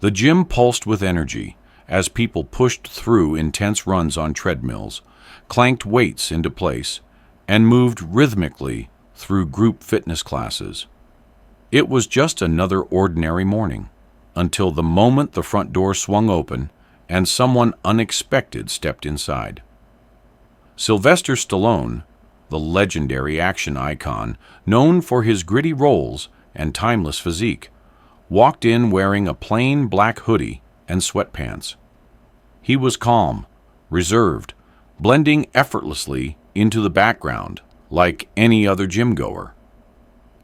The gym pulsed with energy as people pushed through intense runs on treadmills, clanked weights into place, and moved rhythmically through group fitness classes. It was just another ordinary morning, until the moment the front door swung open and someone unexpected stepped inside. Sylvester Stallone, the legendary action icon known for his gritty roles and timeless physique, walked in wearing a plain black hoodie and sweatpants. He was calm, reserved, blending effortlessly into the background like any other gym-goer.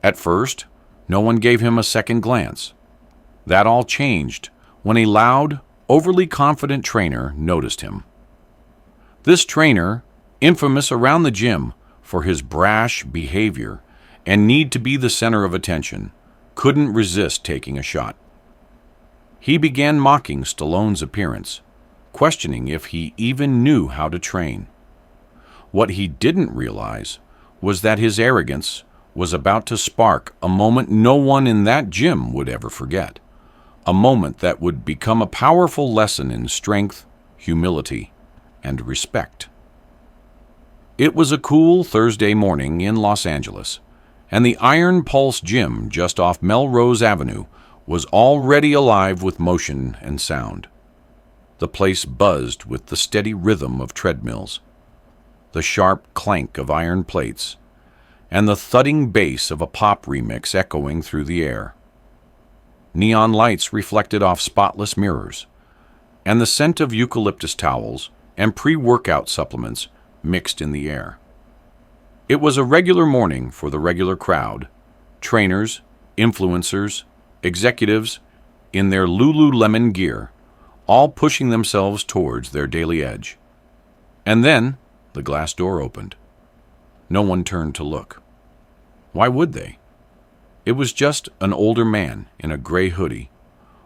At first, no one gave him a second glance. That all changed when a loud, overly confident trainer noticed him. This trainer, infamous around the gym for his brash behavior and need to be the center of attention, couldn't resist taking a shot. He began mocking Stallone's appearance, questioning if he even knew how to train. What he didn't realize was that his arrogance was about to spark a moment no one in that gym would ever forget, a moment that would become a powerful lesson in strength, humility, and respect. It was a cool Thursday morning in Los Angeles, and the Iron Pulse Gym just off Melrose Avenue was already alive with motion and sound. The place buzzed with the steady rhythm of treadmills, the sharp clank of iron plates, and the thudding bass of a pop remix echoing through the air. Neon lights reflected off spotless mirrors, and the scent of eucalyptus towels and pre-workout supplements mixed in the air. It was a regular morning for the regular crowd, trainers, influencers, executives, in their Lululemon gear, all pushing themselves towards their daily edge. And then the glass door opened. No one turned to look. Why would they? It was just an older man in a gray hoodie,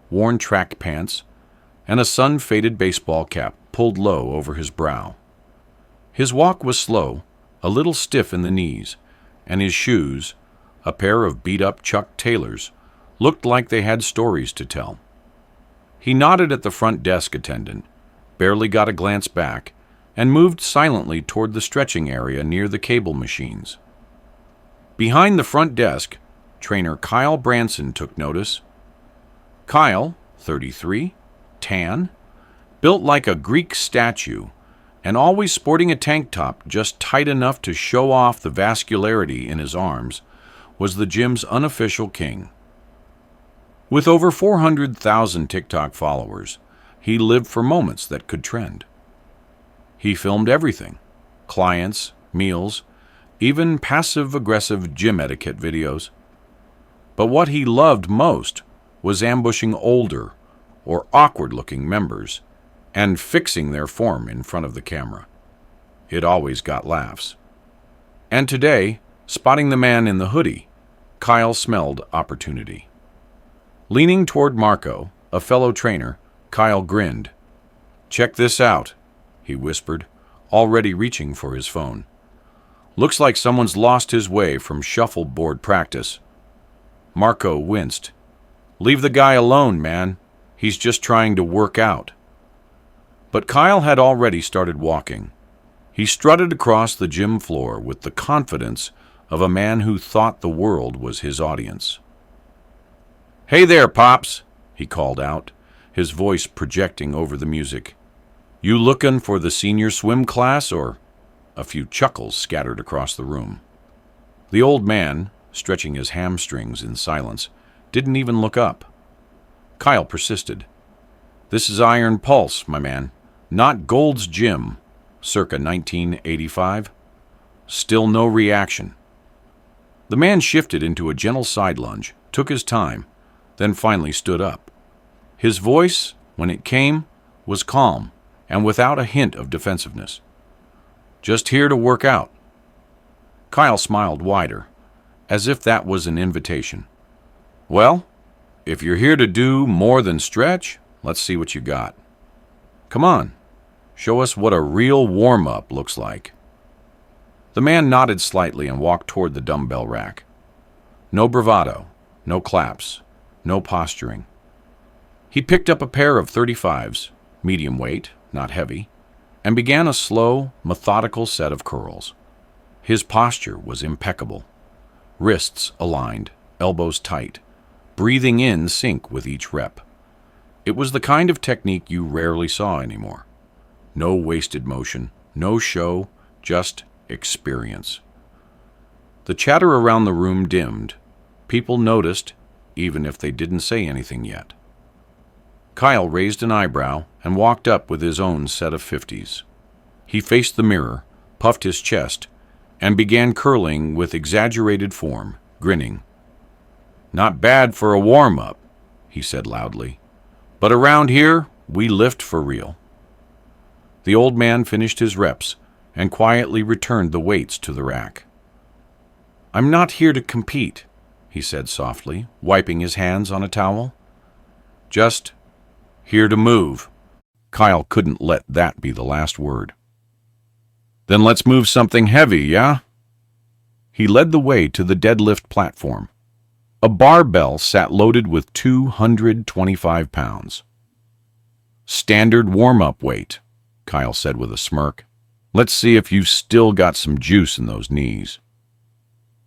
worn track pants, and a sun-faded baseball cap pulled low over his brow. His walk was slow, a little stiff in the knees, and his shoes, a pair of beat-up Chuck Taylors, looked like they had stories to tell. He nodded at the front desk attendant, barely got a glance back, and moved silently toward the stretching area near the cable machines. Behind the front desk, trainer Kyle Branson took notice. Kyle, 33, tan, built like a Greek statue, and always sporting a tank top just tight enough to show off the vascularity in his arms, was the gym's unofficial king. With over 400,000 TikTok followers, he lived for moments that could trend. He filmed everything: clients, meals, even passive-aggressive gym etiquette videos. But what he loved most was ambushing older or awkward-looking members and fixing their form in front of the camera. It always got laughs. And today, spotting the man in the hoodie, Kyle smelled opportunity. Leaning toward Marco, a fellow trainer, Kyle grinned. "Check this out," he whispered, already reaching for his phone. "Looks like someone's lost his way from shuffleboard practice." Marco winced. "Leave the guy alone, man. He's just trying to work out." But Kyle had already started walking. He strutted across the gym floor with the confidence of a man who thought the world was his audience. "Hey there, Pops," he called out, his voice projecting over the music. "You looking for the senior swim class, or—" A few chuckles scattered across the room. The old man, stretching his hamstrings in silence, didn't even look up. Kyle persisted. "This is Iron Pulse, my man, not Gold's Gym, circa 1985. Still no reaction. The man shifted into a gentle side lunge, took his time, then finally stood up. His voice, when it came, was calm and without a hint of defensiveness. "Just here to work out." Kyle smiled wider, as if that was an invitation. "Well, if you're here to do more than stretch, let's see what you got. Come on, show us what a real warm-up looks like." The man nodded slightly and walked toward the dumbbell rack. No bravado, no claps, no posturing. He picked up a pair of 35s, medium weight, not heavy, and began a slow, methodical set of curls. His posture was impeccable. Wrists aligned, elbows tight, breathing in sync with each rep. It was the kind of technique you rarely saw anymore. No wasted motion, no show, just experience. The chatter around the room dimmed. People noticed, even if they didn't say anything yet. Kyle raised an eyebrow and walked up with his own set of 50s. He faced the mirror, puffed his chest, and began curling with exaggerated form, grinning. "Not bad for a warm-up," he said loudly. "But around here, we lift for real." The old man finished his reps and quietly returned the weights to the rack. "I'm not here to compete," he said softly, wiping his hands on a towel. "Just here to move." Kyle couldn't let that be the last word. "Then let's move something heavy, yeah?" He led the way to the deadlift platform. A barbell sat loaded with 225 pounds. "Standard warm-up weight," Kyle said with a smirk. "Let's see if you've still got some juice in those knees."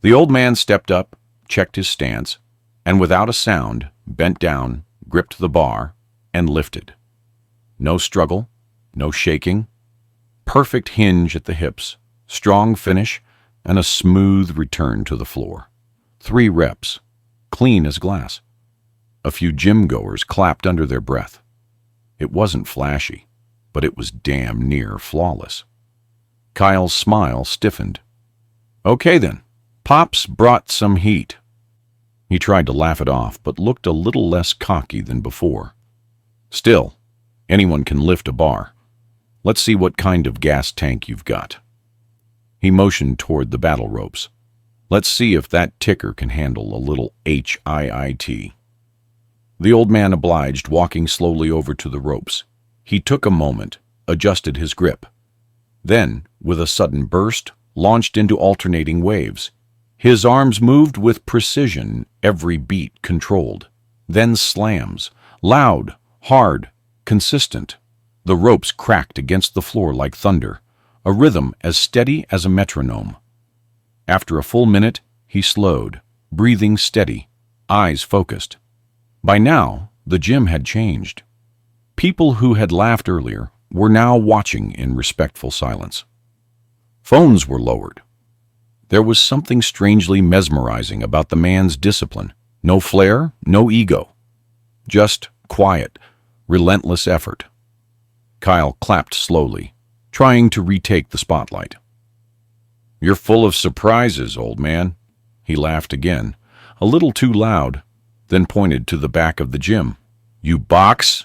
The old man stepped up, checked his stance, and without a sound, bent down, gripped the bar, and lifted. No struggle, no shaking. Perfect hinge at the hips, strong finish, and a smooth return to the floor. 3 reps, clean as glass. A few gym-goers clapped under their breath. It wasn't flashy, but it was damn near flawless. Kyle's smile stiffened. "Okay then, Pop's brought some heat." He tried to laugh it off, but looked a little less cocky than before. "Still, anyone can lift a bar. Let's see what kind of gas tank you've got." He motioned toward the battle ropes. "Let's see if that ticker can handle a little HIIT." The old man obliged, walking slowly over to the ropes. He took a moment, adjusted his grip. Then, with a sudden burst, launched into alternating waves. His arms moved with precision, every beat controlled. Then slams, loud, hard, consistent. The ropes cracked against the floor like thunder, a rhythm as steady as a metronome. After a full minute, he slowed, breathing steady, eyes focused. By now, the gym had changed. People who had laughed earlier were now watching in respectful silence. Phones were lowered. There was something strangely mesmerizing about the man's discipline. No flair, no ego. Just quiet, relentless effort. Kyle clapped slowly, trying to retake the spotlight. "You're full of surprises, old man." He laughed again, a little too loud, then pointed to the back of the gym. "You box?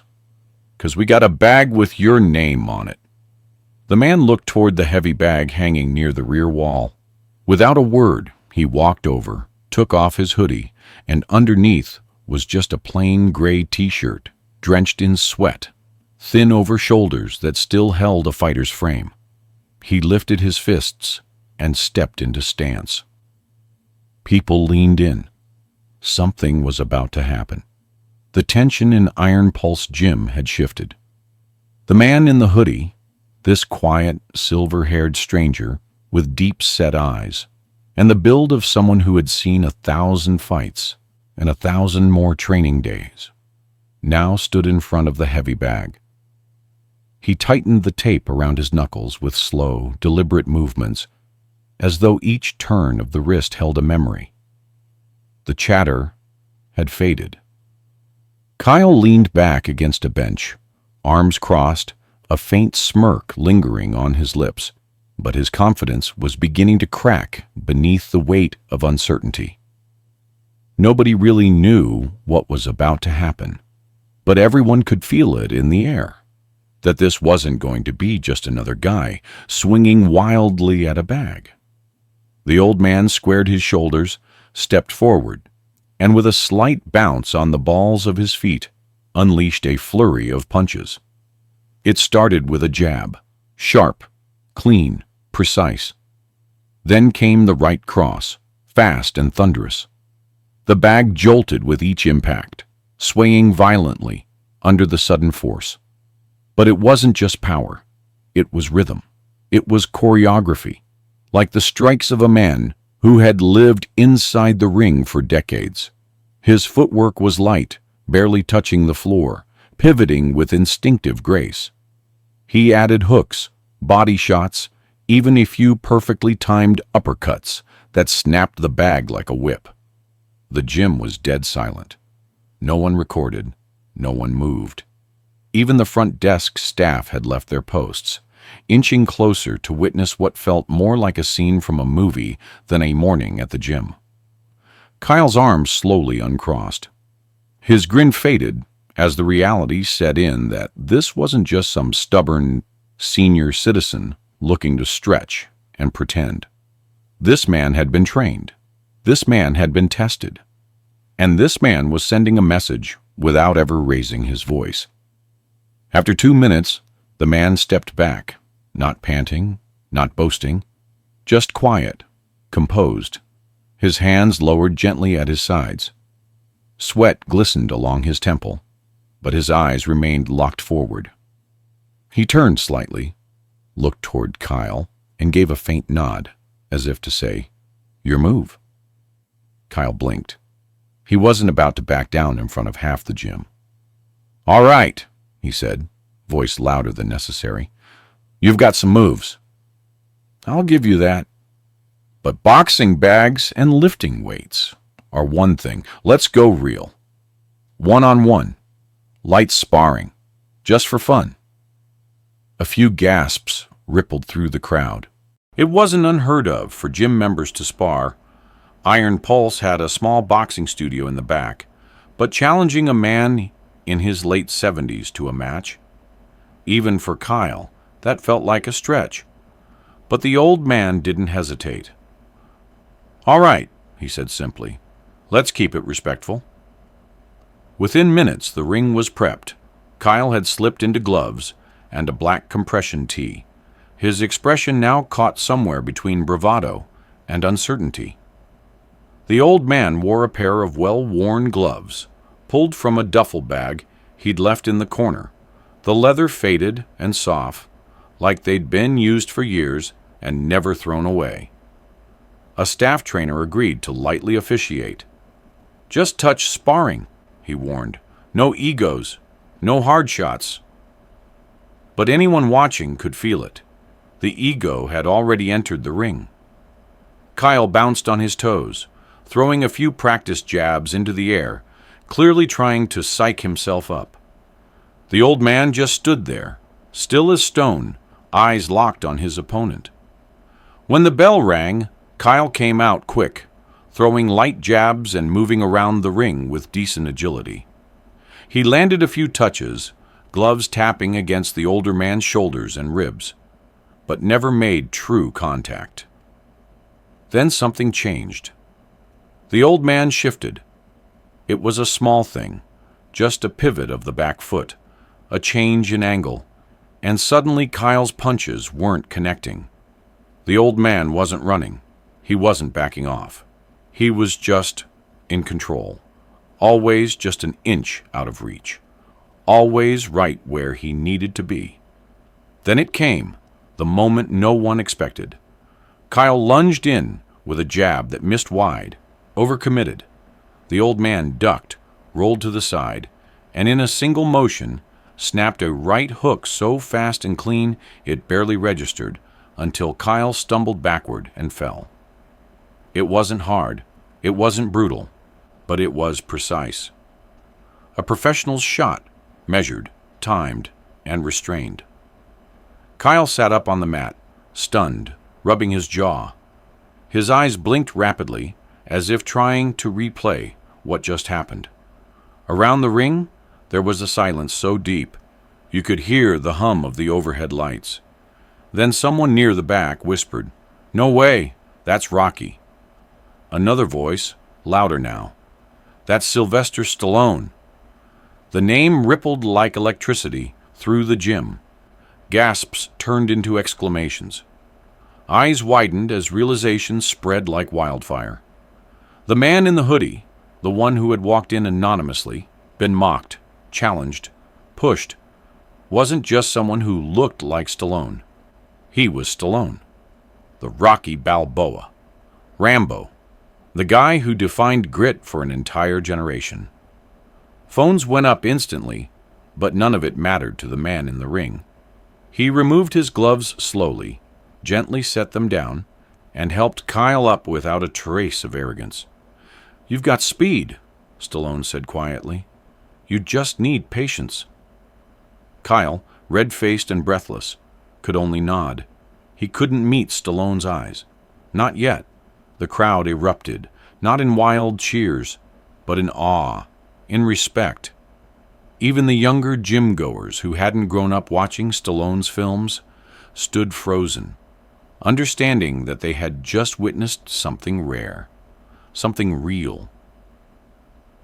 'Cause we got a bag with your name on it." The man looked toward the heavy bag hanging near the rear wall. Without a word, he walked over, took off his hoodie, and underneath was just a plain gray t-shirt, drenched in sweat, thin over shoulders that still held a fighter's frame. He lifted his fists and stepped into stance. People leaned in. Something was about to happen. The tension in Iron Pulse Gym had shifted. The man in the hoodie, this quiet, silver-haired stranger with deep-set eyes, and the build of someone who had seen 1,000 fights and 1,000 more training days, now stood in front of the heavy bag. He tightened the tape around his knuckles with slow, deliberate movements, as though each turn of the wrist held a memory. The chatter had faded. Kyle leaned back against a bench, arms crossed, a faint smirk lingering on his lips, but his confidence was beginning to crack beneath the weight of uncertainty. Nobody really knew what was about to happen, but everyone could feel it in the air. That this wasn't going to be just another guy swinging wildly at a bag. The old man squared his shoulders, stepped forward, and with a slight bounce on the balls of his feet, unleashed a flurry of punches. It started with a jab, sharp, clean, precise. Then came the right cross, fast and thunderous. The bag jolted with each impact, swaying violently, under the sudden force. But it wasn't just power. It was rhythm. It was choreography, like the strikes of a man who had lived inside the ring for decades. His footwork was light, barely touching the floor, pivoting with instinctive grace. He added hooks, body shots, even a few perfectly timed uppercuts that snapped the bag like a whip. The gym was dead silent. No one recorded, no one moved. Even the front desk staff had left their posts, inching closer to witness what felt more like a scene from a movie than a morning at the gym. Kyle's arms slowly uncrossed. His grin faded as the reality set in that this wasn't just some stubborn senior citizen looking to stretch and pretend. This man had been trained. This man had been tested. And this man was sending a message without ever raising his voice. After 2 minutes, the man stepped back, not panting, not boasting, just quiet, composed, his hands lowered gently at his sides. Sweat glistened along his temple, but his eyes remained locked forward. He turned slightly, looked toward Kyle, and gave a faint nod, as if to say, "Your move." Kyle blinked. He wasn't about to back down in front of half the gym. "All right," he said, voice louder than necessary. "You've got some moves." "I'll give you that. But boxing bags and lifting weights are one thing. Let's go real. One-on-one. Light sparring. Just for fun." A few gasps rippled through the crowd. It wasn't unheard of for gym members to spar. Iron Pulse had a small boxing studio in the back, but challenging a man in his late 70s to a match? Even for Kyle, that felt like a stretch. But the old man didn't hesitate. "All right," he said simply. "Let's keep it respectful." Within minutes, the ring was prepped. Kyle had slipped into gloves and a black compression tee, his expression now caught somewhere between bravado and uncertainty. The old man wore a pair of well-worn gloves, pulled from a duffel bag he'd left in the corner, the leather faded and soft, like they'd been used for years and never thrown away. A staff trainer agreed to lightly officiate. "Just touch sparring," he warned. "No egos, no hard shots." But anyone watching could feel it. The ego had already entered the ring. Kyle bounced on his toes, throwing a few practice jabs into the air, clearly trying to psych himself up. The old man just stood there, still as stone, eyes locked on his opponent. When the bell rang, Kyle came out quick, throwing light jabs and moving around the ring with decent agility. He landed a few touches, gloves tapping against the older man's shoulders and ribs, but never made true contact. Then something changed. The old man shifted. It was a small thing, just a pivot of the back foot, a change in angle, and suddenly Kyle's punches weren't connecting. The old man wasn't running. He wasn't backing off. He was just in control, always just an inch out of reach, always right where he needed to be. Then it came, the moment no one expected. Kyle lunged in with a jab that missed wide, overcommitted. The old man ducked, rolled to the side, and in a single motion snapped a right hook so fast and clean it barely registered until Kyle stumbled backward and fell. It wasn't hard, it wasn't brutal, but it was precise. A professional's shot, measured, timed, and restrained. Kyle sat up on the mat, stunned, rubbing his jaw. His eyes blinked rapidly, as if trying to replay what just happened. Around the ring, there was a silence so deep you could hear the hum of the overhead lights. Then someone near the back whispered, "No way, that's Rocky." Another voice, louder now, "That's Sylvester Stallone." The name rippled like electricity through the gym. Gasps turned into exclamations. Eyes widened as realization spread like wildfire. The man in the hoodie, the one who had walked in anonymously, been mocked, challenged, pushed wasn't just someone who looked like Stallone. He was Stallone, the Rocky Balboa, Rambo, the guy who defined grit for an entire generation. Phones went up instantly, but none of it mattered to the man in the ring. He removed his gloves slowly, gently set them down, and helped Kyle up without a trace of arrogance. "You've got speed," Stallone said quietly. "You just need patience." Kyle, red-faced and breathless, could only nod. He couldn't meet Stallone's eyes. Not yet. The crowd erupted, not in wild cheers, but in awe, in respect. Even the younger gym-goers who hadn't grown up watching Stallone's films stood frozen, understanding that they had just witnessed something rare, something real.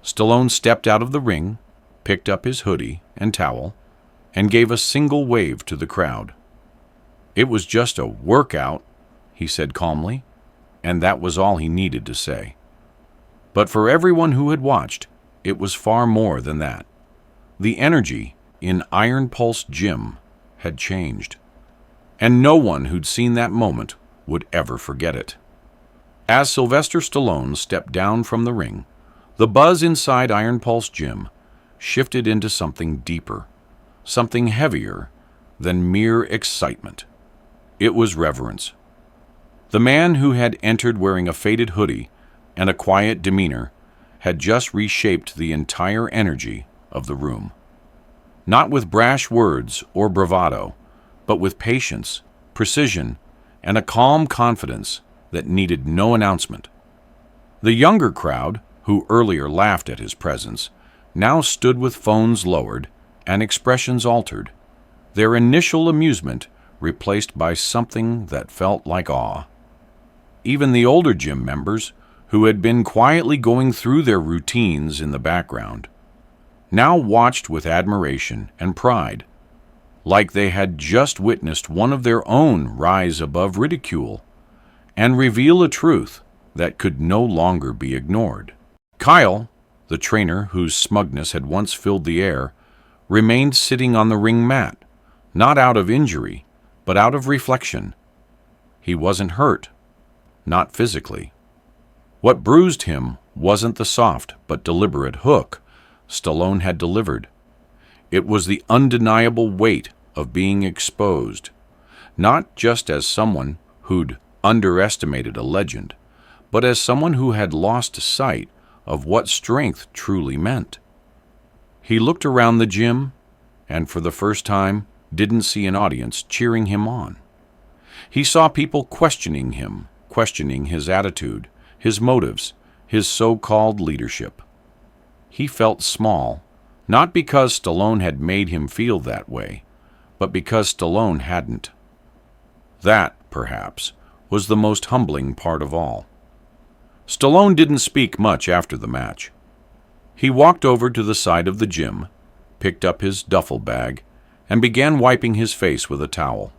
Stallone stepped out of the ring, picked up his hoodie and towel, and gave a single wave to the crowd. "It was just a workout," he said calmly, and that was all he needed to say. But for everyone who had watched, it was far more than that. The energy in Iron Pulse Gym had changed, and no one who'd seen that moment would ever forget it. As Sylvester Stallone stepped down from the ring, the buzz inside Iron Pulse Gym shifted into something deeper, something heavier than mere excitement. It was reverence. The man who had entered wearing a faded hoodie and a quiet demeanor had just reshaped the entire energy of the room. Not with brash words or bravado, but with patience, precision, and a calm confidence that needed no announcement. The younger crowd, who earlier laughed at his presence, now stood with phones lowered and expressions altered, their initial amusement replaced by something that felt like awe. Even the older gym members, who had been quietly going through their routines in the background, now watched with admiration and pride, like they had just witnessed one of their own rise above ridicule and reveal a truth that could no longer be ignored. Kyle, the trainer whose smugness had once filled the air, remained sitting on the ring mat, not out of injury, but out of reflection. He wasn't hurt, not physically. What bruised him wasn't the soft but deliberate hook Stallone had delivered. It was the undeniable weight of being exposed, not just as someone who'd underestimated a legend, but as someone who had lost sight of what strength truly meant. He looked around the gym and for the first time didn't see an audience cheering him on. He saw people questioning him, questioning his attitude, his motives, his so-called leadership. He felt small, not because Stallone had made him feel that way, but because Stallone hadn't. That, perhaps, was the most humbling part of all. Stallone didn't speak much after the match. He walked over to the side of the gym, picked up his duffel bag, and began wiping his face with a towel.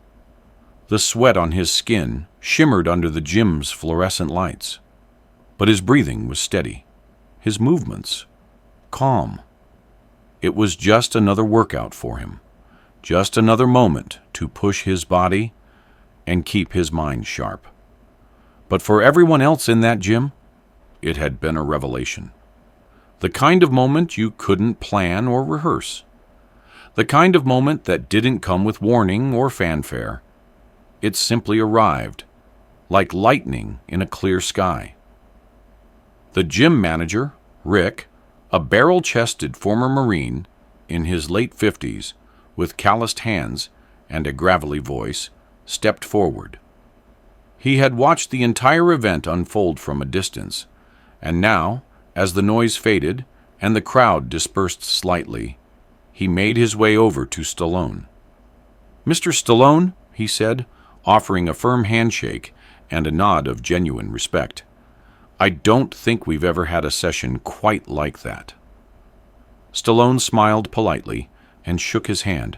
The sweat on his skin shimmered under the gym's fluorescent lights, but his breathing was steady, his movements calm. It was just another workout for him, just another moment to push his body and keep his mind sharp. But for everyone else in that gym, it had been a revelation. The kind of moment you couldn't plan or rehearse. The kind of moment that didn't come with warning or fanfare. It simply arrived, like lightning in a clear sky. The gym manager, Rick, a barrel-chested former Marine in his late 50s, with calloused hands and a gravelly voice, stepped forward. He had watched the entire event unfold from a distance, and now, as the noise faded and the crowd dispersed slightly, he made his way over to Stallone. "Mr. Stallone," he said, offering a firm handshake and a nod of genuine respect, "I don't think we've ever had a session quite like that." Stallone smiled politely and shook his hand,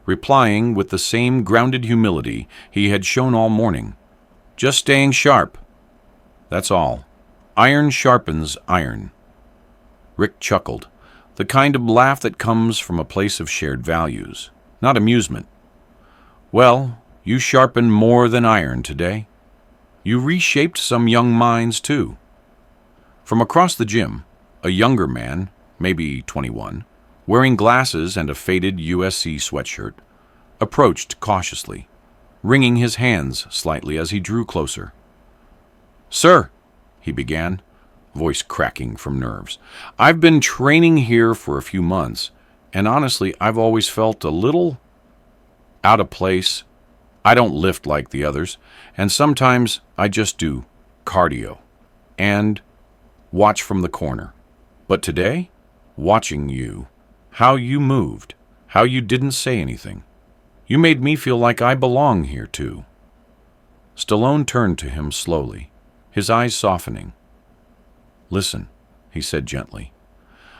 replying with the same grounded humility he had shown all morning. "Just staying sharp. That's all. Iron sharpens iron." Rick chuckled, The kind of laugh that comes from a place of shared values, not amusement. Well, you sharpened more than iron today. You reshaped some young minds, too. From across the gym, a younger man, maybe 21, wearing glasses and a faded USC sweatshirt, approached cautiously, wringing his hands slightly as he drew closer. "Sir," he began, voice cracking from nerves, "I've been training here for a few months, and honestly, I've always felt a little out of place. I don't lift like the others, and sometimes I just do cardio and watch from the corner. But today, watching you, how you moved, how you didn't say anything, you made me feel like I belong here too." Stallone turned to him slowly, his eyes softening. "Listen," he said gently,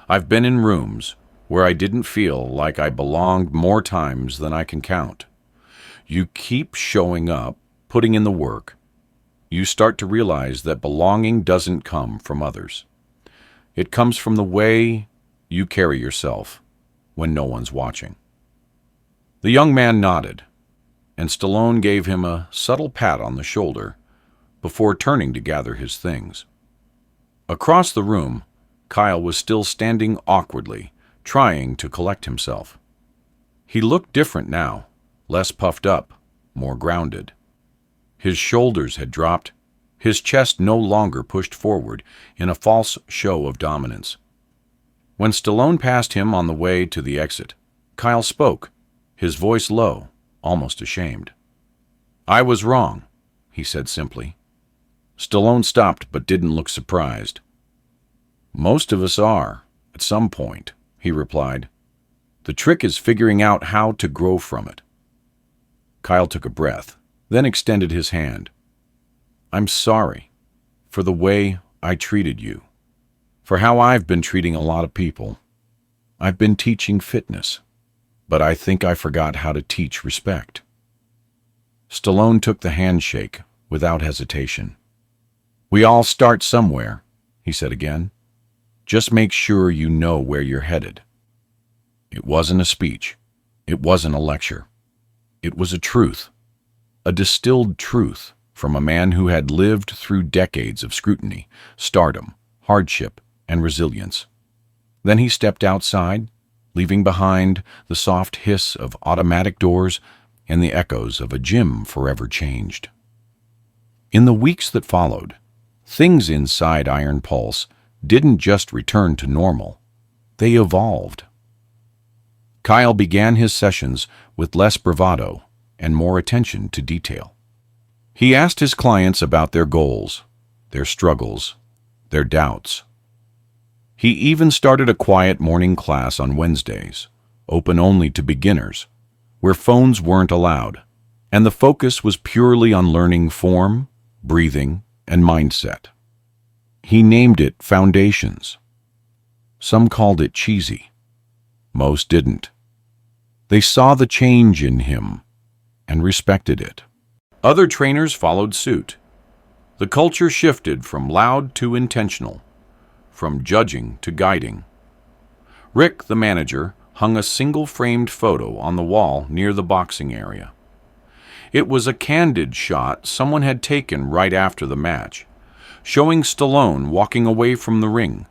"I've been in rooms where I didn't feel like I belonged more times than I can count. You keep showing up, putting in the work. You start to realize that belonging doesn't come from others. It comes from the way you carry yourself when no one's watching." The young man nodded, and Stallone gave him a subtle pat on the shoulder before turning to gather his things. Across the room, Kyle was still standing awkwardly, trying to collect himself. He looked different now, less puffed up, more grounded. His shoulders had dropped, his chest no longer pushed forward in a false show of dominance. When Stallone passed him on the way to the exit, Kyle spoke, his voice low, almost ashamed. "I was wrong," he said simply. Stallone stopped but didn't look surprised. "Most of us are, at some point," he replied. "The trick is figuring out how to grow from it." Kyle took a breath, then extended his hand. "I'm sorry for the way I treated you, for how I've been treating a lot of people. I've been teaching fitness, but I think I forgot how to teach respect." Stallone took the handshake without hesitation. "We all start somewhere," he said again. "Just make sure you know where you're headed." It wasn't a speech. It wasn't a lecture. It was a truth, a distilled truth from a man who had lived through decades of scrutiny, stardom, hardship, and resilience. Then he stepped outside, leaving behind the soft hiss of automatic doors and the echoes of a gym forever changed. In the weeks that followed, things inside Iron Pulse didn't just return to normal, they evolved. Kyle began his sessions with less bravado and more attention to detail. He asked his clients about their goals, their struggles, their doubts. He even started a quiet morning class on Wednesdays, open only to beginners, where phones weren't allowed, and the focus was purely on learning form, breathing, and mindset. He named it Foundations. Some called it cheesy. Most didn't. They saw the change in him and respected it. Other trainers followed suit. The culture shifted from loud to intentional, from judging to guiding. Rick, the manager, hung a single-framed photo on the wall near the boxing area. It was a candid shot someone had taken right after the match, showing Stallone walking away from the ring,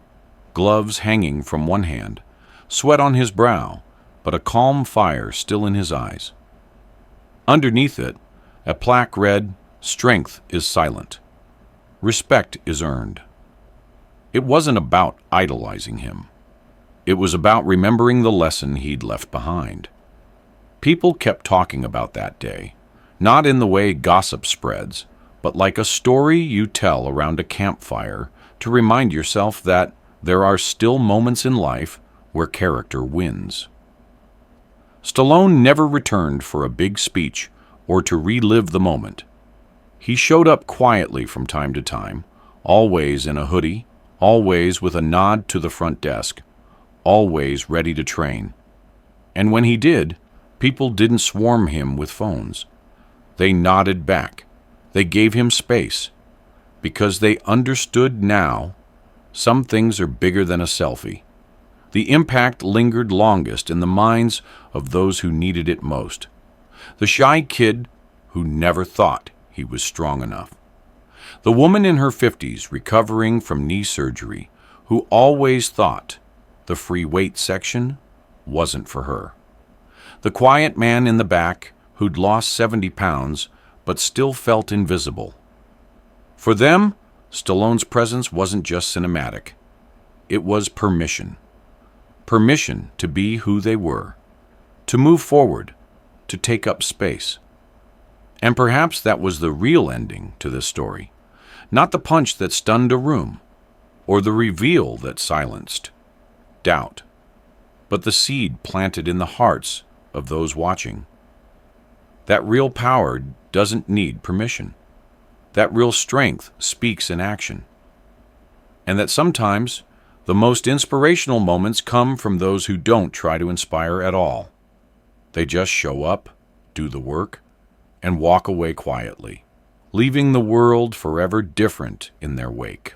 gloves hanging from one hand, sweat on his brow, but a calm fire still in his eyes. Underneath it, a plaque read, "Strength is silent. Respect is earned." It wasn't about idolizing him. It was about remembering the lesson he'd left behind. People kept talking about that day, not in the way gossip spreads, but like a story you tell around a campfire to remind yourself that there are still moments in life where character wins. Stallone never returned for a big speech or to relive the moment. He showed up quietly from time to time, always in a hoodie, always with a nod to the front desk, always ready to train. And when he did, people didn't swarm him with phones. They nodded back. They gave him space, because they understood now some things are bigger than a selfie. The impact lingered longest in the minds of those who needed it most. The shy kid who never thought he was strong enough. The woman in her 50s recovering from knee surgery who always thought the free weight section wasn't for her. The quiet man in the back who'd lost 70 pounds but still felt invisible. For them, Stallone's presence wasn't just cinematic. It was permission. Permission to be who they were, to move forward, to take up space. And perhaps that was the real ending to this story. Not the punch that stunned a room, or the reveal that silenced doubt, but the seed planted in the hearts of those watching. That real power doesn't need permission. That real strength speaks in action. And that sometimes the most inspirational moments come from those who don't try to inspire at all. They just show up, do the work, and walk away quietly, leaving the world forever different in their wake.